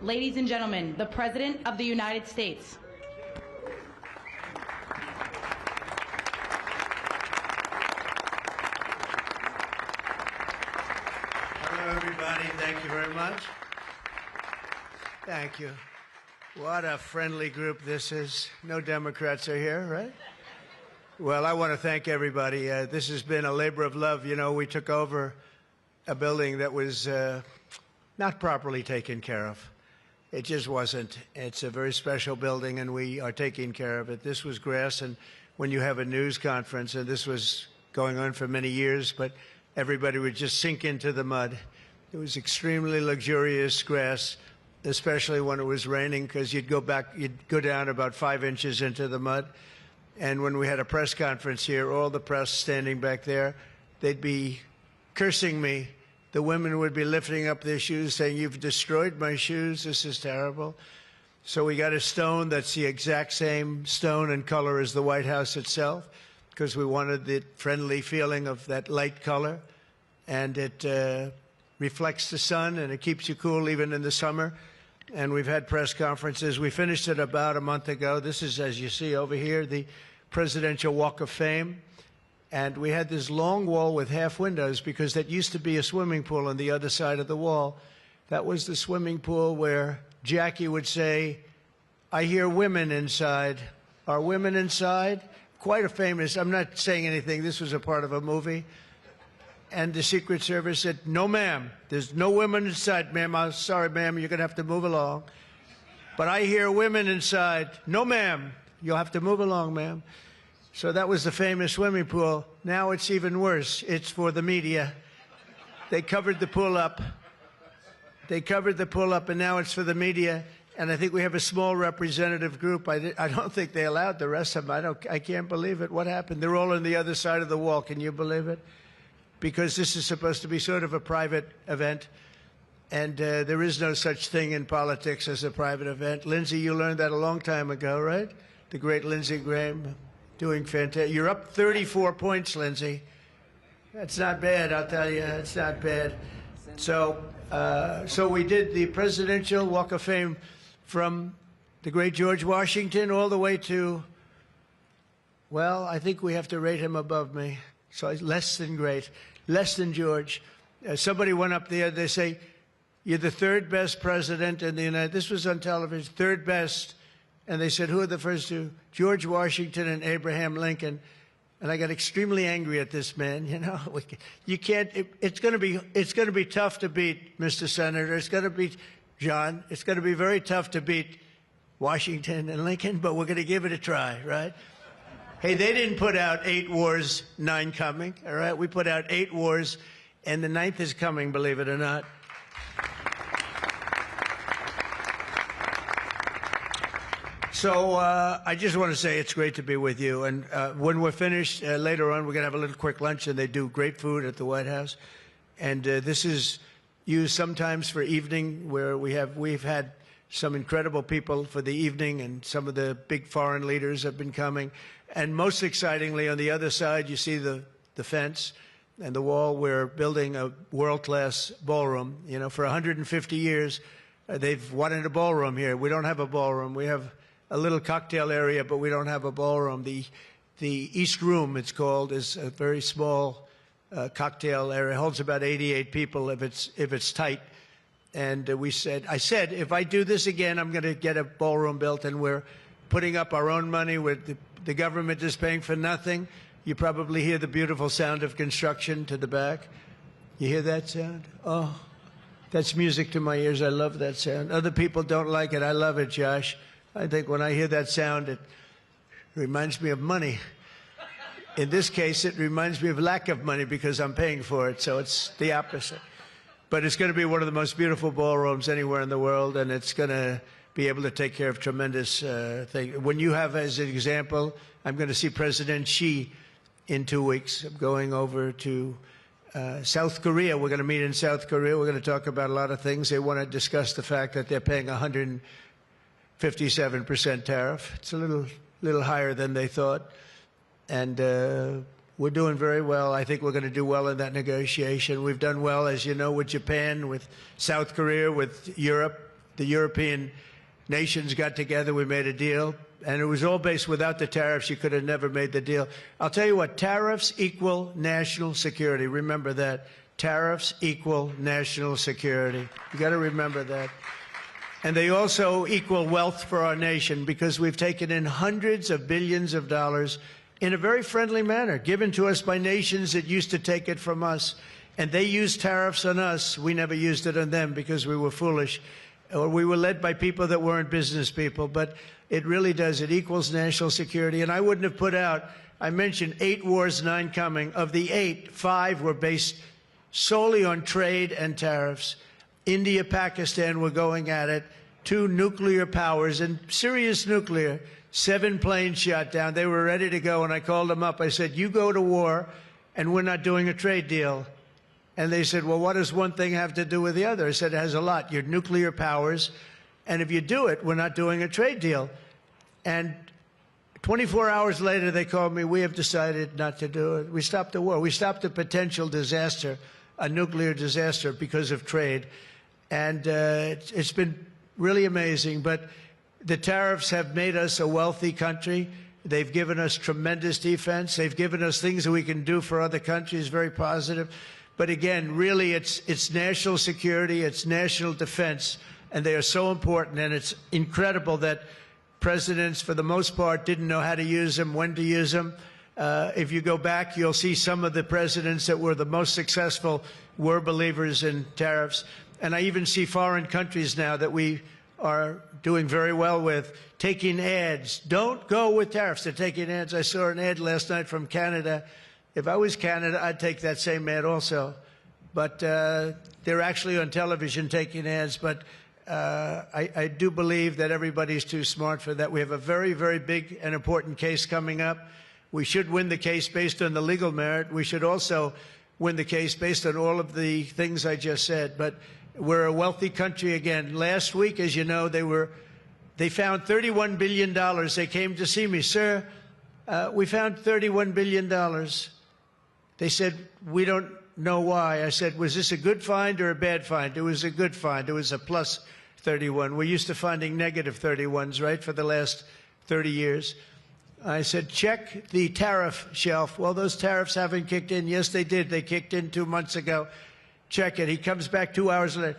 Ladies and gentlemen, the President of the United States. Hello, everybody. Thank you very much. Thank you. What a friendly group this is. No Democrats are here, right? Well, I want to thank everybody. This has been a labor of love. You know, we took over a building that was not properly taken care of. It just wasn't. It's a very special building, and we are taking care of it. This was grass, and when you have a news conference, and this was going on for many years, but everybody would just sink into the mud. It was extremely luxurious grass, especially when it was raining, because you'd go down about 5 inches into the mud. And when we had a press conference here, all the press standing back there, they'd be cursing me. The women would be lifting up their shoes, saying, "You've destroyed my shoes. This is terrible." So we got a stone that's the exact same stone and color as the White House itself, because we wanted the friendly feeling of that light color. And it reflects the sun, and it keeps you cool even in the summer. And we've had press conferences. We finished it about a month ago. This is, as you see over here, the Presidential Walk of Fame. And we had this long wall with half windows because that used to be a swimming pool on the other side of the wall. That was the swimming pool where Jackie would say, "I hear women inside." Are women inside? Quite a famous, I'm not saying anything, this was a part of a movie. And the Secret Service said, "No, ma'am, there's no women inside, ma'am. I'm sorry, ma'am, you're going to have to move along. But I hear women inside." "No, ma'am, you'll have to move along, ma'am." So that was the famous swimming pool. Now it's even worse. It's for the media. They covered the pool up. And now it's for the media. And I think we have a small representative group. I don't think they allowed the rest of them. I can't believe it. What happened? They're all on the other side of the wall. Can you believe it? Because this is supposed to be sort of a private event. And there is no such thing in politics as a private event. Lindsey, you learned that a long time ago, right? The great Lindsey Graham, doing fantastic. You're up 34 points, Lindsey. That's not bad, I'll tell you. It's not bad. So we did the Presidential Walk of Fame from the great George Washington all the way to, well, I think we have to rate him above me. So less than great, less than George. Somebody went up there, they say, "You're the third best president in the United States." This was on television, third best. And they said, "Who are the first two?" "George Washington and Abraham Lincoln." And I got extremely angry at this man. You know, you can't. It's going to be tough to beat, Mr. Senator. It's going to be, John. It's going to be very tough to beat Washington and Lincoln, but we're going to give it a try, right? Hey, they didn't put out 8 wars, 9 coming. All right, we put out 8 wars, and the 9th is coming. Believe it or not. So I just want to say it's great to be with you. And when we're finished later on, we're going to have a little quick lunch, and they do great food at the White House. And this is used sometimes for evening, where we've had some incredible people for the evening, and some of the big foreign leaders have been coming. And most excitingly, on the other side, you see the fence and the wall. We're building a world-class ballroom. You know, for 150 years, they've wanted a ballroom here. We don't have a ballroom. We have a little cocktail area, but we don't have a ballroom. The East Room, it's called, is a very small cocktail area. It holds about 88 people if it's tight. And I said, if I do this again, I'm going to get a ballroom built, and we're putting up our own money. The government is paying for nothing. You probably hear the beautiful sound of construction to the back. You hear that sound? Oh, that's music to my ears. I love that sound. Other people don't like it. I love it, Josh. I think when I hear that sound, it reminds me of money. In this case, it reminds me of lack of money because I'm paying for it, so it's the opposite. But it's going to be one of the most beautiful ballrooms anywhere in the world, and it's going to be able to take care of tremendous things. When you have, as an example, I'm going to see President Xi in 2 weeks. I'm going over to South Korea. We're going to meet in South Korea. We're going to talk about a lot of things. They want to discuss the fact that they're paying 157% tariff. It's a little higher than they thought. And we're doing very well. I think we're going to do well in that negotiation. We've done well, as you know, with Japan, with South Korea, with Europe. the European nations got together, we made a deal, and it was all based without the tariffs. You could have never made the deal. I'll tell you what, tariffs equal national security. Remember that. Tariffs equal national security. You got to remember that. And they also equal wealth for our nation, because we've taken in hundreds of billions of dollars in a very friendly manner, given to us by nations that used to take it from us. And they used tariffs on us. We never used it on them because we were foolish, or we were led by people that weren't business people. But it really does. It equals national security. And I wouldn't have put out, I mentioned 8 wars, 9 coming. Of the 8, 5 were based solely on trade and tariffs. India, Pakistan were going at it. 2 nuclear powers, and serious nuclear. 7 planes shot down. They were ready to go, and I called them up. I said, you go to war, and we're not doing a trade deal. And they said, well, what does one thing have to do with the other? I said, it has a lot. You're nuclear powers, and if you do it, we're not doing a trade deal. And 24 hours later, they called me, we have decided not to do it. We stopped the war. We stopped a potential disaster, a nuclear disaster, because of trade. And it's been really amazing. But the tariffs have made us a wealthy country. They've given us tremendous defense. They've given us things that we can do for other countries, very positive. But again, really, it's national security, it's national defense, and they are so important. And it's incredible that presidents, for the most part, didn't know how to use them, when to use them. If you go back, you'll see some of the presidents that were the most successful were believers in tariffs. And I even see foreign countries now that we are doing very well with taking ads. Don't go with tariffs. They're taking ads. I saw an ad last night from Canada. If I was Canada, I'd take that same ad also. But they're actually on television taking ads. But I do believe that everybody's too smart for that. We have a very, very big and important case coming up. We should win the case based on the legal merit. We should also win the case based on all of the things I just said. But we're a wealthy country again. Last week, as you know, they found $31 billion. They came to see me. Sir, we found $31 billion. They said, we don't know why. I said, was this a good find or a bad find? It was a good find. It was a plus 31. We're used to finding negative 31s, right, for the last 30 years. I said, check the tariff shelf. Well, those tariffs haven't kicked in. Yes, they did. They kicked in 2 months ago. Check it. He comes back 2 hours later.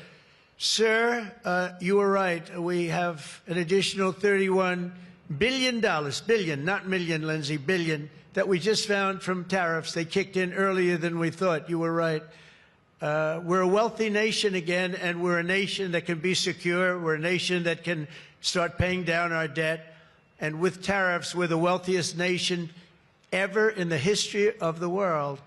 Sir, you were right. We have an additional $31 billion, billion, not million, Lindsay, billion, that we just found from tariffs. They kicked in earlier than we thought. You were right. We're a wealthy nation again, and we're a nation that can be secure. We're a nation that can start paying down our debt. And with tariffs, we're the wealthiest nation ever in the history of the world.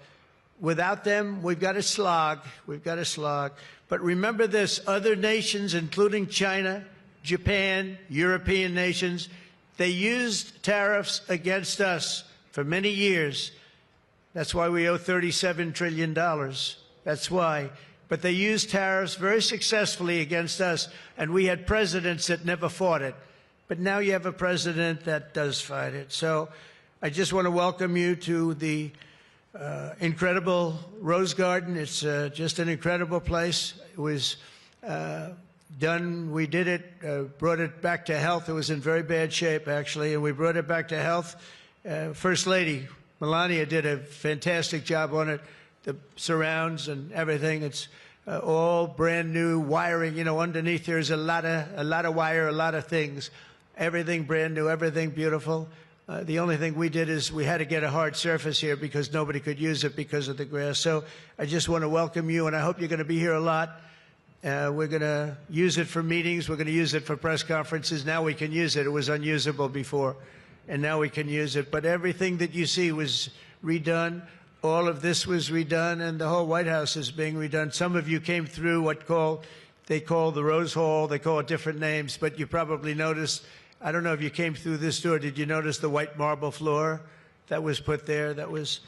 Without them, we've got to slog. We've got to slog. But remember this, other nations, including China, Japan, European nations, they used tariffs against us for many years. That's why we owe $37 trillion. That's why. But they used tariffs very successfully against us, and we had presidents that never fought it. But now you have a president that does fight it. So I just want to welcome you to the incredible Rose Garden. It's just an incredible place. It was done. We did it, brought it back to health. It was in very bad shape, actually, and we brought it back to health. First Lady Melania did a fantastic job on it. The surrounds and everything. It's all brand new wiring. You know, underneath there's a lot of wire, a lot of things. Everything brand new, everything beautiful. The only thing we did is we had to get a hard surface here because nobody could use it because of the grass. So I just want to welcome you, and I hope you're going to be here a lot. We're going to use it for meetings. We're going to use it for press conferences. Now we can use it. It was unusable before, and now we can use it. But everything that you see was redone. All of this was redone, and the whole White House is being redone. Some of you came through what they call the Rose Hall. They call it different names, but you probably noticed. I don't know if you came through this door. Did you notice the white marble floor that was put there? That was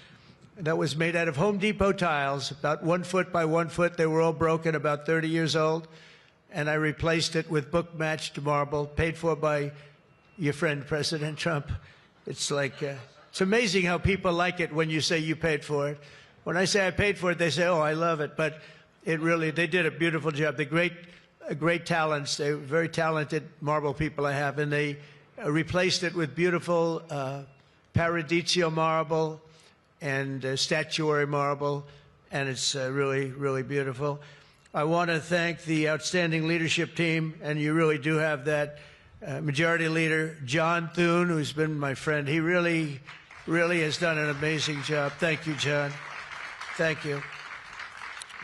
made out of Home Depot tiles, about 1 foot by 1 foot. They were all broken, about 30 years old. And I replaced it with book-matched marble, paid for by your friend, President Trump. It's like, it's amazing how people like it when you say you paid for it. When I say I paid for it, they say, oh, I love it. But it really, they did a beautiful job. The great great talents. They're very talented marble people I have, and they replaced it with beautiful Paradiso marble and statuary marble, and it's really, really beautiful. I want to thank the outstanding leadership team, and you really do have that Majority Leader John Thune, who's been my friend. He really, really has done an amazing job. Thank you, John. Thank you.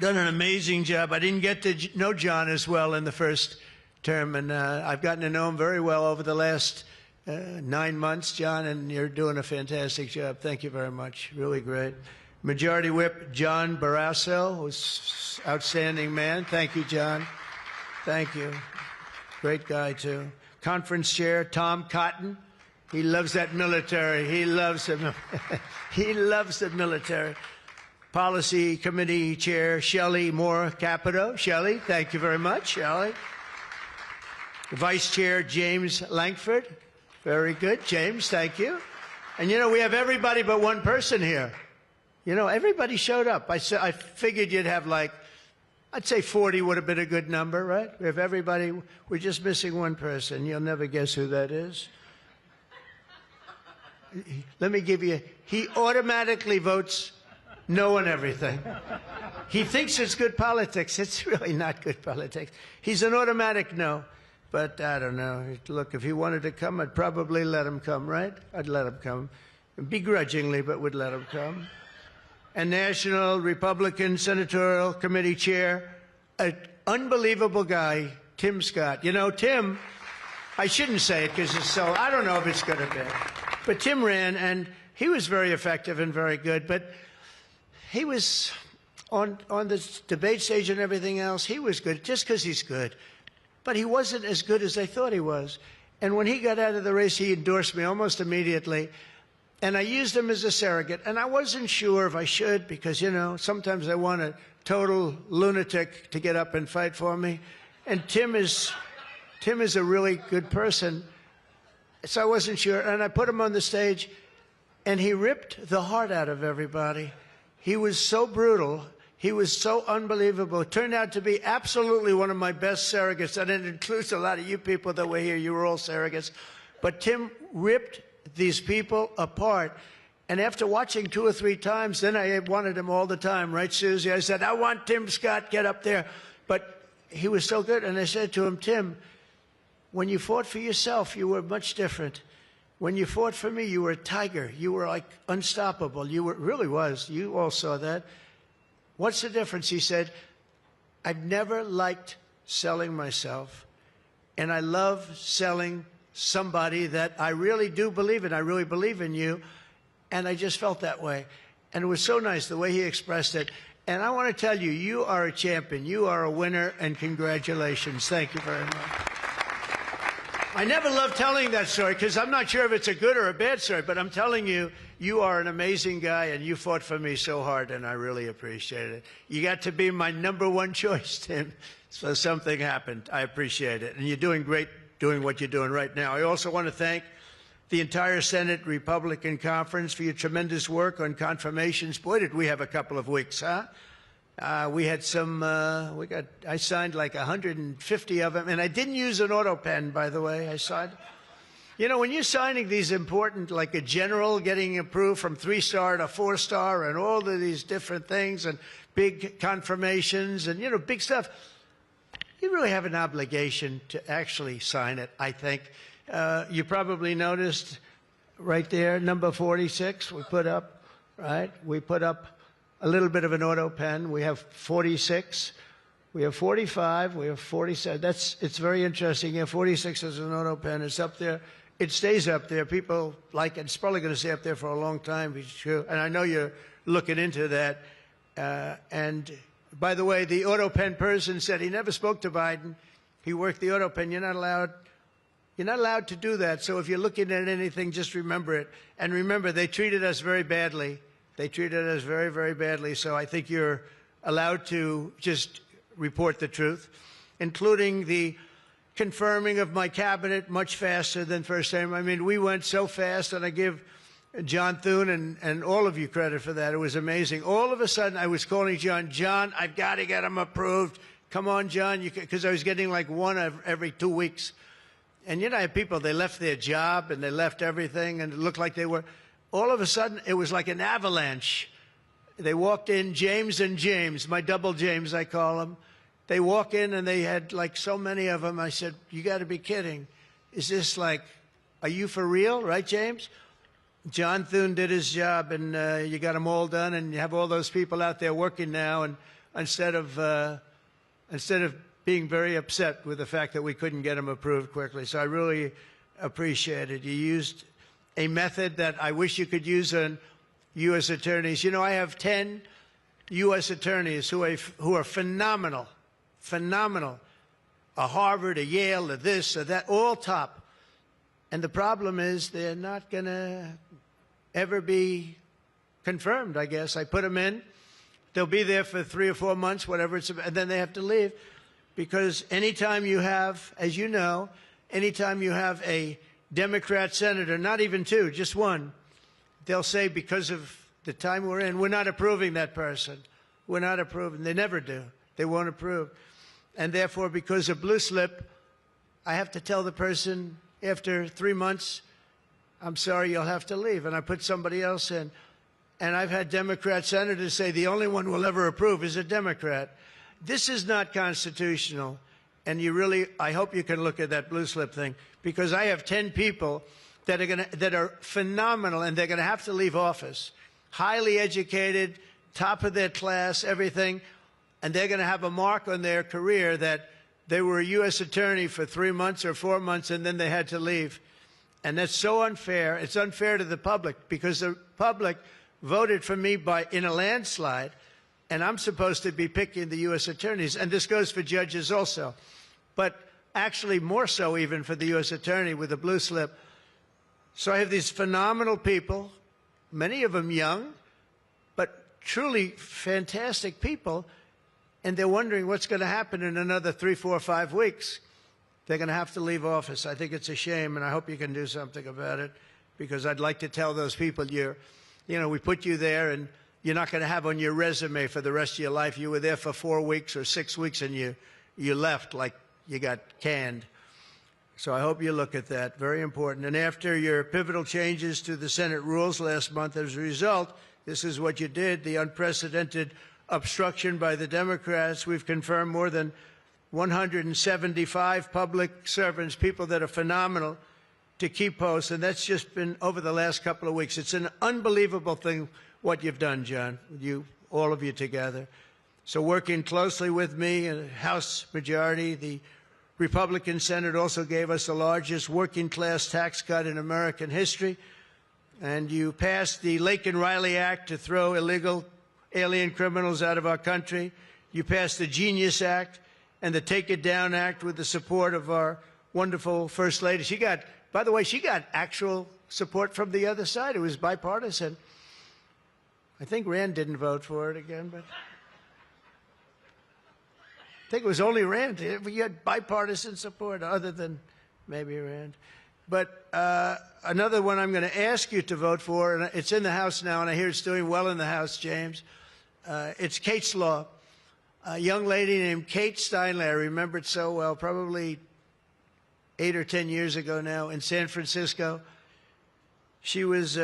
Done an amazing job. I didn't get to know John as well in the first term, and I've gotten to know him very well over the last 9 months, John, and you're doing a fantastic job. Thank you very much. Really great. Majority Whip John Barrasso, who's outstanding man. Thank you, John. Thank you. Great guy, too. Conference Chair Tom Cotton. He loves that military. He loves the, he loves the military. Policy Committee Chair Shelley Moore Capito. Shelley, thank you very much, Shelley. Vice Chair James Langford. Very good, James, thank you. And you know, we have everybody but one person here. You know, everybody showed up. I figured you'd have like, I'd say 40 would have been a good number, right? We have everybody. We're just missing one person. You'll never guess who that is. Let me give you, he automatically votes no on everything. He thinks it's good politics. It's really not good politics. He's an automatic no. But I don't know. Look, if he wanted to come, I'd probably let him come, right? I'd let him come. Begrudgingly, but would let him come. And National Republican Senatorial Committee Chair, an unbelievable guy, Tim Scott. You know, Tim, I shouldn't say it because it's so, I don't know if it's good or bad. But Tim ran, and he was very effective and very good. But he was on the debate stage and everything else, he was good just because he's good. But he wasn't as good as I thought he was. And when he got out of the race, he endorsed me almost immediately. And I used him as a surrogate. And I wasn't sure if I should because, you know, sometimes I want a total lunatic to get up and fight for me. And Tim is a really good person. So I wasn't sure. And I put him on the stage, and he ripped the heart out of everybody. He was so brutal. He was so unbelievable. It turned out to be absolutely one of my best surrogates, and it includes a lot of you people that were here. You were all surrogates. But Tim ripped these people apart. And after watching 2 or 3 times, then I wanted him all the time, right, Susie? I said, I want Tim Scott, get up there. But he was so good, and I said to him, Tim, when you fought for yourself, you were much different. When you fought for me, you were a tiger. You were like unstoppable. You were, really was. You all saw that. What's the difference? He said, I've never liked selling myself, and I love selling somebody that I really do believe in. I really believe in you, and I just felt that way. And it was so nice the way he expressed it. And I want to tell you, you are a champion. You are a winner, and congratulations. Thank you very much. I never love telling that story because I'm not sure if it's a good or a bad story, but I'm telling you, you are an amazing guy, and you fought for me so hard, and I really appreciate it. You got to be my #1 choice, Tim, so something happened. I appreciate it. And you're doing great doing what you're doing right now. I also want to thank the entire Senate Republican Conference for your tremendous work on confirmations. Boy, did we have a couple of weeks, huh? We had some, I signed like 150 of them, and I didn't use an auto pen, by the way. I signed. You know, when you're signing these important, like a general getting approved from 3-star to 4-star and all of these different things and big confirmations and, you know, big stuff, you really have an obligation to actually sign it, I think. You probably noticed right there, number 46, we put up, right? We put up a little bit of an auto pen. We have 46. We have 45. We have 47. It's very interesting. Yeah, 46 is an auto pen. It's up there. It stays up there. People like it. It's probably going to stay up there for a long time. And I know you're looking into that. And by the way, the auto pen person said he never spoke to Biden. He worked the auto pen. You're not allowed to do that. So if you're looking at anything, just remember it. And remember, they treated us very badly. They treated us very, very badly. So I think you're allowed to just report the truth, including the confirming of my cabinet much faster than first time. I mean, we went so fast, and I give John Thune and all of you credit for that. It was amazing. All of a sudden, I was calling John, I've got to get him approved. come on, John, because I was getting like one every 2 weeks. And I have people, they left their job and they left everything, and it looked like they were, all of a sudden, it was like an avalanche. They walked in, James and James, my double James, I call them. They walk in and they had like so many of them. I said, you got to be kidding. Is this like, are you for real, right, James? John Thune did his job, and you got them all done, and you have all those people out there working now, and instead of being very upset with the fact that we couldn't get them approved quickly. So I really appreciate it. You used a method that I wish you could use on U.S. attorneys. I have 10 U.S. attorneys who are phenomenal, phenomenal. A Harvard, a Yale, a this, a that, all top. And the problem is they're not going to ever be confirmed, I guess. I put them in. They'll be there for 3 or 4 months, whatever it's, and then they have to leave. Because anytime you have, as you know, anytime you have a Democrat senator, not even 2, just 1, they'll say because of the time we're in, we're not approving that person. We're not approving. They never do. They won't approve. And therefore, because of blue slip, I have to tell the person after 3 months, I'm sorry, you'll have to leave. And I put somebody else in. And I've had Democrat senators say the only one we'll ever approve is a Democrat. This is not constitutional. And I hope you can look at that blue slip thing, because I have 10 people that are phenomenal, and they're going to have to leave office. Highly educated, top of their class, everything. And they're going to have a mark on their career that they were a U.S. attorney for 3 months or 4 months, and then they had to leave. And that's so unfair. It's unfair to the public, because the public voted for me in a landslide, and I'm supposed to be picking the U.S. attorneys. And this goes for judges also. But actually more so even for the U.S. attorney with the blue slip. So I have these phenomenal people, many of them young, but truly fantastic people. And they're wondering what's going to happen in another 3, 4, 5 weeks. They're going to have to leave office. I think it's a shame, and I hope you can do something about it, because I'd like to tell those people, we put you there, and you're not going to have on your resume for the rest of your life, you were there for 4 weeks or 6 weeks, and you left like you got canned. So I hope you look at that. Very important. And after your pivotal changes to the Senate rules last month, as a result, this is what you did, the unprecedented obstruction by the Democrats. We've confirmed more than 175 public servants, people that are phenomenal, to keep posts, and that's just been over the last couple of weeks. It's an unbelievable thing what you've done, John, all of you together. So working closely with me in the House majority, the Republican Senate also gave us the largest working class tax cut in American history, and you passed the Lake and Riley Act to throw illegal alien criminals out of our country. You passed the Genius Act and the Take It Down Act with the support of our wonderful First Lady. By the way, she got actual support from the other side. It was bipartisan. I think Rand didn't vote for it again, but I think it was only Rand. You had bipartisan support other than maybe Rand. But another one I'm going to ask you to vote for, and it's in the House now, and I hear it's doing well in the House, James. It's Kate's Law. A young lady named Kate Steinle, I remember it so well, probably 8 or 10 years ago now in San Francisco. She was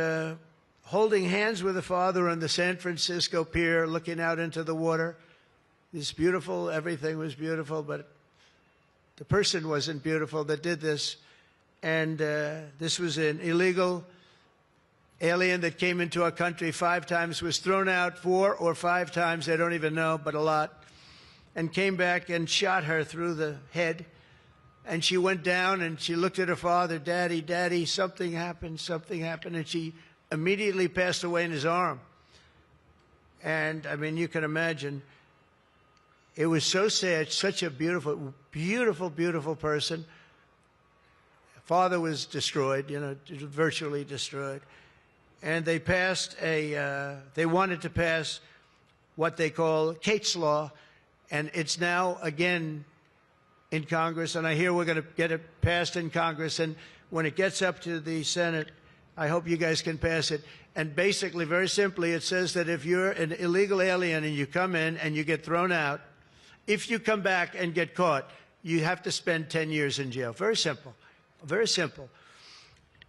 holding hands with her father on the San Francisco pier, looking out into the water. This beautiful, everything was beautiful, but the person wasn't beautiful that did this. And this was an illegal alien that came into our country 5 times, was thrown out 4 or 5 times, I don't even know, but a lot, and came back and shot her through the head. And she went down and she looked at her father, Daddy, Daddy, something happened, and she immediately passed away in his arm. And, I mean, you can imagine, it was so sad, such a beautiful, beautiful, beautiful person. Father was destroyed, virtually destroyed. And they passed they wanted to pass what they call Kate's Law, and it's now again in Congress, and I hear we're going to get it passed in Congress, and when it gets up to the Senate, I hope you guys can pass it. And basically, very simply, it says that if you're an illegal alien and you come in and you get thrown out, if you come back and get caught, you have to spend 10 years in jail. Very simple. Very simple.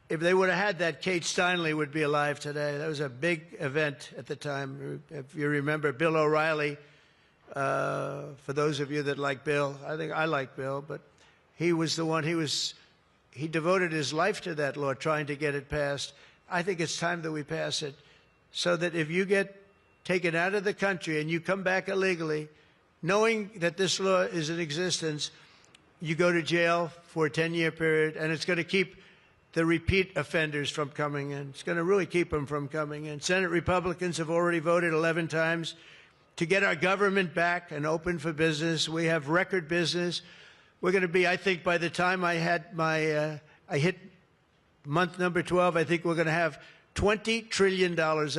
If they would have had that, Kate Steinle would be alive today. That was a big event at the time. If you remember, Bill O'Reilly, for those of you that like Bill, I think I like Bill, but he was the one, he devoted his life to that law, trying to get it passed. I think it's time that we pass it so that if you get taken out of the country and you come back illegally, knowing that this law is in existence, you go to jail for a 10-year period, and it's going to keep the repeat offenders from coming in. It's going to really keep them from coming in. Senate Republicans have already voted 11 times to get our government back and open for business. We have record business. We're going to be, I think, by the time I hit month number 12, I think we're going to have $20 trillion